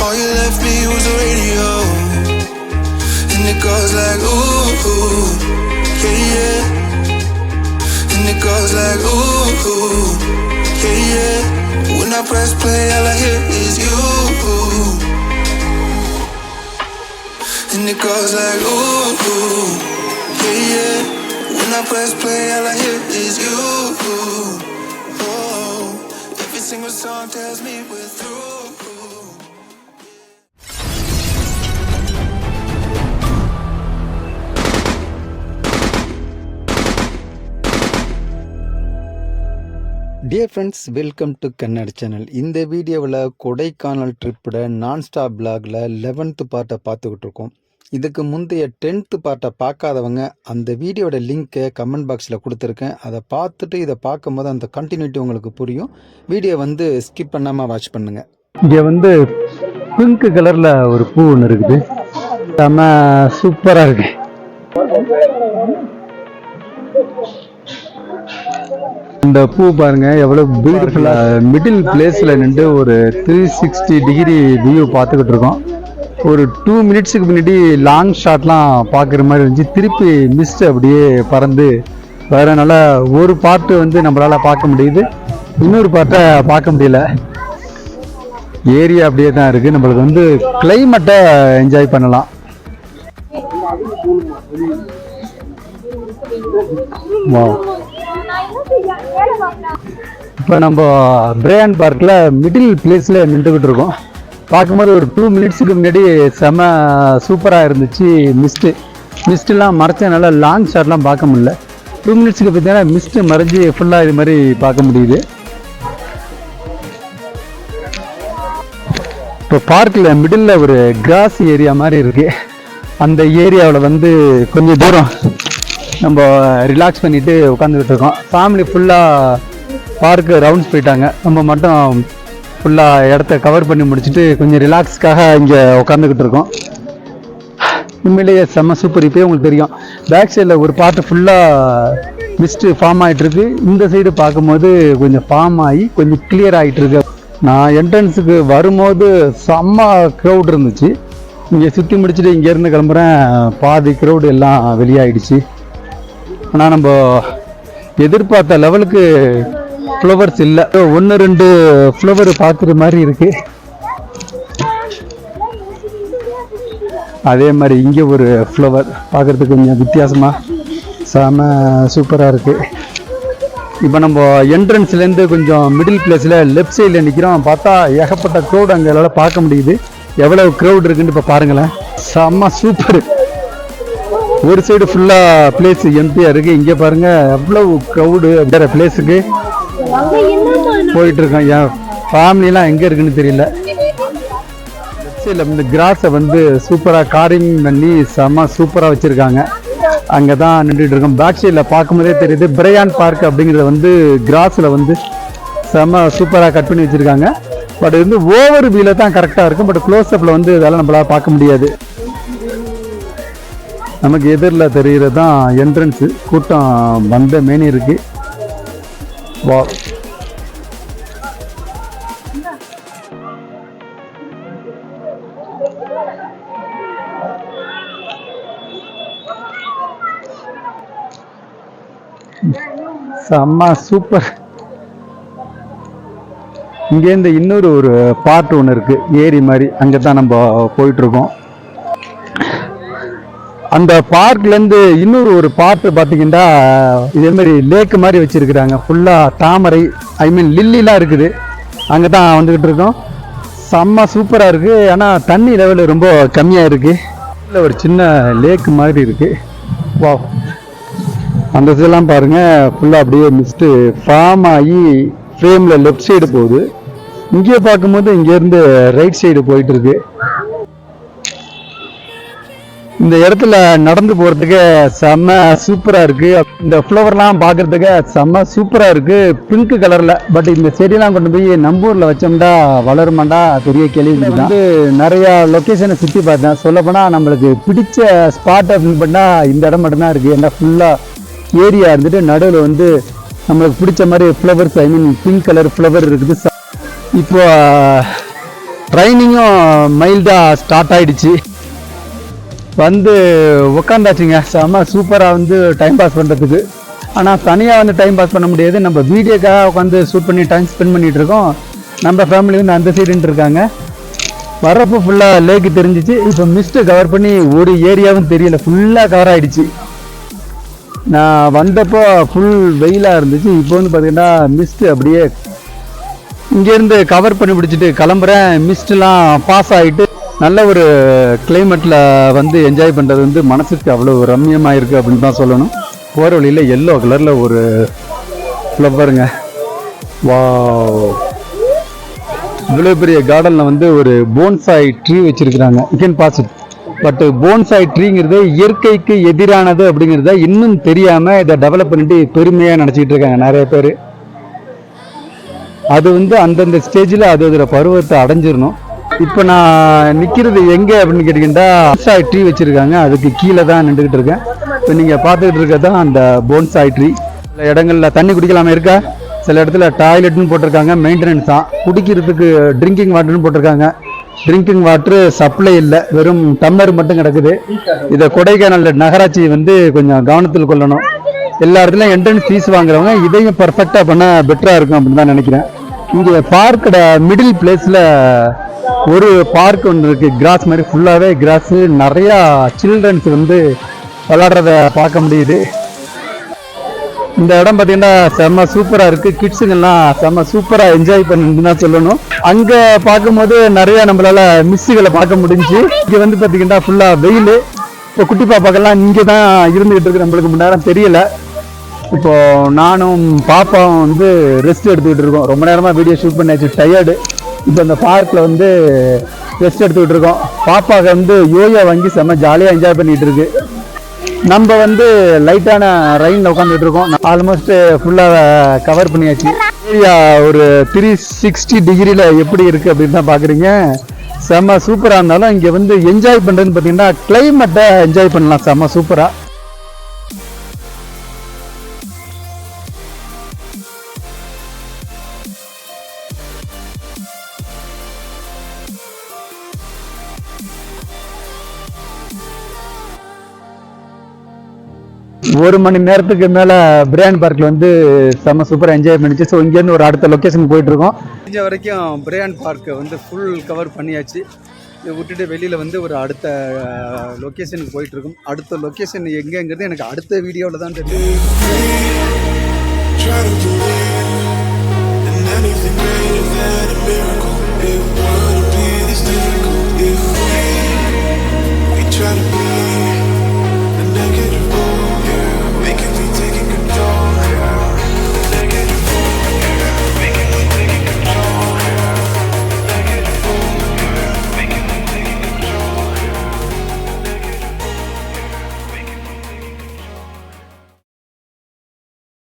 All you left me was a radio, and it goes like ooh, yeah, yeah. And it goes like ooh, yeah, yeah. When I press play, all I hear is you. And it goes like ooh, yeah, yeah. When I press play, all I hear is you. Oh, every single song tells me we're through. Dear friends, welcome to Kannada channel. இந்த வீடியோவில் Kodaikanal ட்ரிப்போட nonstop பிளாகில் 11th பார்ட்டை பார்த்துக்கிட்டு இருக்கோம். இதுக்கு முந்தைய 10th பார்ட்டை பார்க்காதவங்க அந்த வீடியோட லிங்க்கை கமெண்ட் பாக்ஸில் கொடுத்துருக்கேன். அதை பார்த்துட்டு இதை பார்க்கும்போது அந்த கண்டினியூட்டி உங்களுக்கு புரியும். வீடியோ ஸ்கிப் பண்ணாமல் வாட்ச் பண்ணுங்கள். இங்கே பிங்க் கலரில் ஒரு பூ ஒன்று இருக்குது, செம்ம சூப்பராக இருக்கு. இந்த பூ பாருங்க எவ்வளவு பியூட்டிஃபுல்லா மிடில் பிளேஸ்ல நின்று ஒரு 360 டிகிரி வியூ பார்த்துக்கிட்டு இருக்கோம். ஒரு 2 மினிட்ஸுக்கு முன்னாடி லாங் ஷாட்லாம் பார்க்குற மாதிரி இருந்துச்சு. திருப்பி மிஸ்ட் அப்படியே பறந்து வேறனால ஒரு பார்ட்டு நம்மளால பார்க்க முடியுது, இன்னொரு பார்ட்டை பார்க்க முடியல. ஏரியா அப்படியே தான் இருக்கு. நம்மளுக்கு கிளைமேட்டை என்ஜாய் பண்ணலாம். இப்போ நம்ம பிரேயன் பார்க்கில் மிடில் பிளேஸில் நின்றுக்கிட்டு இருக்கோம். பார்க்கும்போது ஒரு 2 மினிட்ஸுக்கு முன்னாடி செம சூப்பராக இருந்துச்சு. மிஸ்டெலாம் மறைச்சனால லாங் ஷாட்லாம் பார்க்க முடியல. 2 மினிட்ஸுக்கு பார்த்தீங்கன்னா மிஸ்ட்டு மறைஞ்சி ஃபுல்லாக இது மாதிரி பார்க்க முடியுது. இப்போ பார்க்கில் மிடில் ஒரு கிராஸ் ஏரியா மாதிரி இருக்குது. அந்த ஏரியாவில் கொஞ்சம் தூரம் நம்ம ரிலாக்ஸ் பண்ணிவிட்டு உட்காந்துக்கிட்டு இருக்கோம். ஃபேமிலி ஃபுல்லாக பார்க்கு ரவுண்ட்ஸ் போயிட்டாங்க. நம்ம மட்டும் ஃபுல்லாக இடத்த கவர் பண்ணி முடிச்சுட்டு கொஞ்சம் ரிலாக்ஸ்க்காக இங்கே உட்காந்துக்கிட்டு இருக்கோம். உண்மையிலேயே செம்ம சூப்பர். இப்போயே உங்களுக்கு தெரியும், பேக் சைடில் ஒரு பார்ட்டு ஃபுல்லாக மிஸ்ட்டு ஃபார்ம் ஆகிட்டுருக்கு. இந்த சைடு பார்க்கும்போது கொஞ்சம் ஃபார்ம் ஆகி கொஞ்சம் கிளியர் ஆகிட்டுருக்கு. நான் என்ட்ரன்ஸுக்கு வரும்போது செம்ம க்ரௌட் இருந்துச்சு. இங்கே சுற்றி முடிச்சுட்டு இங்கேருந்து கிளம்புறேன், பாதி க்ரௌடு எல்லாம் வெளியாகிடுச்சு. ஆனால் நம்ம எதிர்பார்த்த லெவலுக்கு ஃப்ளவர்ஸ் இல்லை. 1-2 ஃப்ளவர் பார்க்குற மாதிரி இருக்குது. அதே மாதிரி இங்கே ஒரு ஃப்ளவர் பார்க்குறதுக்கு கொஞ்சம் வித்தியாசமாக செம சூப்பராக இருக்குது. இப்போ நம்ம என்ட்ரன்ஸ்லேருந்து கொஞ்சம் மிடில் பிளேஸில் லெஃப்ட் சைடில் நிற்கிறோம். பார்த்தா ஏகப்பட்ட க்ரௌட் அங்கே எல்லாம் பார்க்க முடியுது. எவ்வளோ க்ரௌட் இருக்குன்னு இப்போ பாருங்களேன், செம்ம சூப்பர். ஒரு சைடு ஃபுல்லாக பிளேஸ் எம்டியாக இருக்குது. இங்கே பாருங்கள் எவ்வளவு க்ரௌடு. வேறு பிளேஸுக்கு போயிட்டுருக்கோம். என் ஃபேமிலிலாம் எங்கே இருக்குன்னு தெரியல. லெஃப்ட் சைடில் இந்த கிராஸை சூப்பராக காரிங் பண்ணி செம்ம சூப்பராக வச்சுருக்காங்க. அங்கே தான் நின்றுட்டு இருக்கோம். பேக் சைடில் பார்க்கும்போதே தெரியுது பிரேயன் பார்க் அப்படிங்கிறத கிராஸில் செம்ம சூப்பராக கட் பண்ணி வச்சுருக்காங்க. பட் ஓவர் வியூல தான் கரெக்டாக இருக்கும். பட் க்ளோஸ்அப்பில் இதெல்லாம் நம்மளால் பார்க்க முடியாது. நமக்கு எதிரில் தெரிகிறது தான் என்ட்ரன்ஸு. கூட்டம் வந்த மேனி இருக்கு. வா, செம்ம சூப்பர். இங்கேருந்து இன்னொரு பார்ட் ஒன்று இருக்குது, ஏரி மாதிரி. அங்கே தான் நம்ம போயிட்டுருக்கோம். அந்த பார்க்லேருந்து இன்னொரு பார்ட்டு பார்த்தீங்கன்னா இதே மாதிரி லேக்கு மாதிரி வச்சுருக்குறாங்க. ஃபுல்லாக தாமரை, லில்லிலாம் இருக்குது. அங்கே தான் வந்துக்கிட்டு இருக்கோம். செம்ம சூப்பராக இருக்குது. ஆனால் தண்ணி லெவலு ரொம்ப கம்மியாக இருக்குது. இல்லை ஒரு சின்ன லேக்கு மாதிரி இருக்குது. வா, அந்த இதெல்லாம் பாருங்கள் ஃபுல்லாக அப்படியே மிஸ்ட்டு ஃபார்ம் ஆகி ஃப்ரேமில் லெஃப்ட் சைடு போகுது. இங்கே பார்க்கும்போது இங்கேருந்து ரைட் சைடு போயிட்டுருக்கு. இந்த இடத்துல நடந்து போகிறதுக்கு செம்ம சூப்பராக இருக்குது. இந்த ஃப்ளவர்லாம் பார்க்குறதுக்கு செம்ம சூப்பராக இருக்குது, பிங்க் கலரில். பட் இந்த செடியெல்லாம் கொண்டு போய் நம்பூரில் வச்சோம்னா வளருமாண்டா பெரிய கேள்வி. நிறையா லொக்கேஷனை சுற்றி பார்த்தேன். சொல்லப்போனால் நம்மளுக்கு பிடிச்ச ஸ்பாட் அப்படின்னு பண்ணால் இந்த இடம் மட்டும்தான் இருக்குது. ஏன்னா ஃபுல்லாக ஏரியா நடுவில் நம்மளுக்கு பிடிச்ச மாதிரி ஃப்ளவர்ஸ், பிங்க் கலர் ஃப்ளவர் இருக்குது. இப்போ ட்ரைனிங்கும் மைல்டாக ஸ்டார்ட் ஆகிடுச்சு. வந்து உட்காந்தாச்சுங்க. செம்ம சூப்பராக வந்து டைம் பாஸ் பண்ணுறதுக்கு. ஆனால் தனியாக வந்து டைம் பாஸ் பண்ண முடியாது. நம்ம வீடியோக்காக உட்காந்து ஷூட் பண்ணி டைம் ஸ்பெண்ட் பண்ணிகிட்டு இருக்கோம். நம்ம ஃபேமிலி வந்து அந்த சைடுன்ட்டு இருக்காங்க. வரப்போ ஃபுல்லாக லேக்கு தெரிஞ்சிச்சு. இப்போ மிஸ்ட்டு கவர் பண்ணி ஒரு ஏரியாவும் தெரியல, ஃபுல்லாக கவர் ஆகிடுச்சு. நான் வந்தப்போ ஃபுல் வெயிலாக இருந்துச்சு. இப்போ வந்து பார்த்திங்கன்னா மிஸ்ட்டு அப்படியே இங்கேருந்து கவர் பண்ணி பிடிச்சிட்டு கிளம்புறேன். மிஸ்ட்லாம் பாஸ் ஆகிட்டு நல்ல ஒரு கிளைமேட்டில் வந்து என்ஜாய் பண்ணுறது வந்து மனசுக்கு அவ்வளோ ரம்மியமாக இருக்குது அப்படின்னு தான் சொல்லணும். போகிற வழியில் எல்லோ கலரில் ஒரு ஃப்ளவருங்க. வா, இவ்வளோ பெரிய கார்டனில் வந்து ஒரு போன்சாய் ட்ரீ வச்சுருக்குறாங்க. You can pass it. But bonsai ட்ரீங்கிறது இயற்கைக்கு எதிரானது அப்படிங்கிறத இன்னும் தெரியாமல் இதை டெவலப் பண்ணிட்டு பெருமையாக நினச்சிக்கிட்டு இருக்காங்க நிறைய பேர். அது வந்து அந்தந்த ஸ்டேஜில் அது அதோட பருவத்தை அடைஞ்சிடணும். இப்போ நான் நிற்கிறது எங்கே அப்படின்னு கேட்டிங்கன்னா போன்சாய் ட்ரீ வச்சுருக்காங்க. அதுக்கு கீழே தான் நின்றுக்கிட்டு இருக்கேன். இப்போ நீங்கள் பார்த்துக்கிட்டு இருக்கிறது தான் அந்த போன்சாய் ட்ரீ. சில இடங்களில் தண்ணி குடிக்கலாமல் இருக்கா, சில இடத்துல டாய்லெட்னு போட்டிருக்காங்க, மெயின்டெனன்ஸ் தான். குடிக்கிறதுக்கு ட்ரிங்கிங் வாட்டர்னு போட்டிருக்காங்க. ட்ரிங்கிங் வாட்ரு சப்ளை இல்லை, வெறும் டம்ளர் மட்டும் கிடக்குது. இதை கொடைக்கானல் நகராட்சி வந்து கொஞ்சம் கவனத்தில் கொள்ளணும். எல்லா இடத்துலையும் என்ட்ரன்ஸ் ஃபீஸ் வாங்குறவங்க இதையும் பர்ஃபெக்டாக பண்ணால் பெட்டராக இருக்கும் அப்படின்னு தான் நினைக்கிறேன். இங்கே பார்க்கோட மிடில் பிளேஸில் ஒரு பார்க் ஒன்று இருக்குது. கிராஸ் மாதிரி ஃபுல்லாகவே கிராஸு. நிறையா சில்ட்ரன்ஸ் வந்து விளாட்றத பார்க்க முடியுது. இந்த இடம் பார்த்தீங்கன்னா செம்ம சூப்பராக இருக்குது. கிட்ஸுங்கெல்லாம் செம்ம சூப்பராக என்ஜாய் பண்ணுன்னு தான் சொல்லணும். அங்கே பார்க்கும்போது நிறையா நம்மளால் மிஸ்ஸுகளை பார்க்க முடிஞ்சு. இங்கே வந்து பார்த்தீங்கன்னா ஃபுல்லாக வெயில். இப்போ குட்டி பாப்பாக்கெல்லாம் இங்கே தான் இருந்துக்கிட்டு இருக்கு. நம்மளுக்கு முன் நேரம் தெரியலை. இப்போது நானும் பாப்பாவும் வந்து ரெஸ்ட் எடுத்துக்கிட்டு இருக்கோம். ரொம்ப நேரமாக வீடியோ ஷூட் பண்ணியாச்சு, டயர்டு. இப்போ இந்த பார்க்கில் வந்து ரெஸ்ட் எடுத்துக்கிட்டு இருக்கோம். பாப்பாவுக்கு வந்து யோயா வாங்கி செம்ம ஜாலியாக என்ஜாய் பண்ணிகிட்டு இருக்கு. நம்ம வந்து லைட்டான ரெயினில் உட்காந்துட்டு இருக்கோம். ஆல்மோஸ்ட் ஃபுல்லாக கவர் பண்ணியாச்சு. ஏரியா ஒரு 360 டிகிரியில் எப்படி இருக்குது அப்படின்னு தான் பார்க்குறீங்க. செம்ம சூப்பராக இருந்தாலும் இங்கே வந்து என்ஜாய் பண்ணுறதுன்னு பார்த்தீங்கன்னா கிளைமேட்டை என்ஜாய் பண்ணலாம் செம்ம சூப்பராக. ஒரு மணி நேரத்துக்கு மேலே பிரையன் பார்க்கில் வந்து செம்ம சூப்பராக என்ஜாய் பண்ணிச்சு. ஸோ இங்கேருந்து ஒரு அடுத்த லொக்கேஷனுக்கு போயிட்டுருக்கோம். முடிஞ்ச வரைக்கும் பிரையன் பார்க்கை வந்து ஃபுல் கவர் பண்ணியாச்சு. இதை விட்டுட்டு வெளியில் வந்து ஒரு அடுத்த லொக்கேஷனுக்கு போயிட்டுருக்கோம். அடுத்த லொக்கேஷன் எங்கேங்கிறது எனக்கு அடுத்த வீடியோவில் தான் தெரியும்.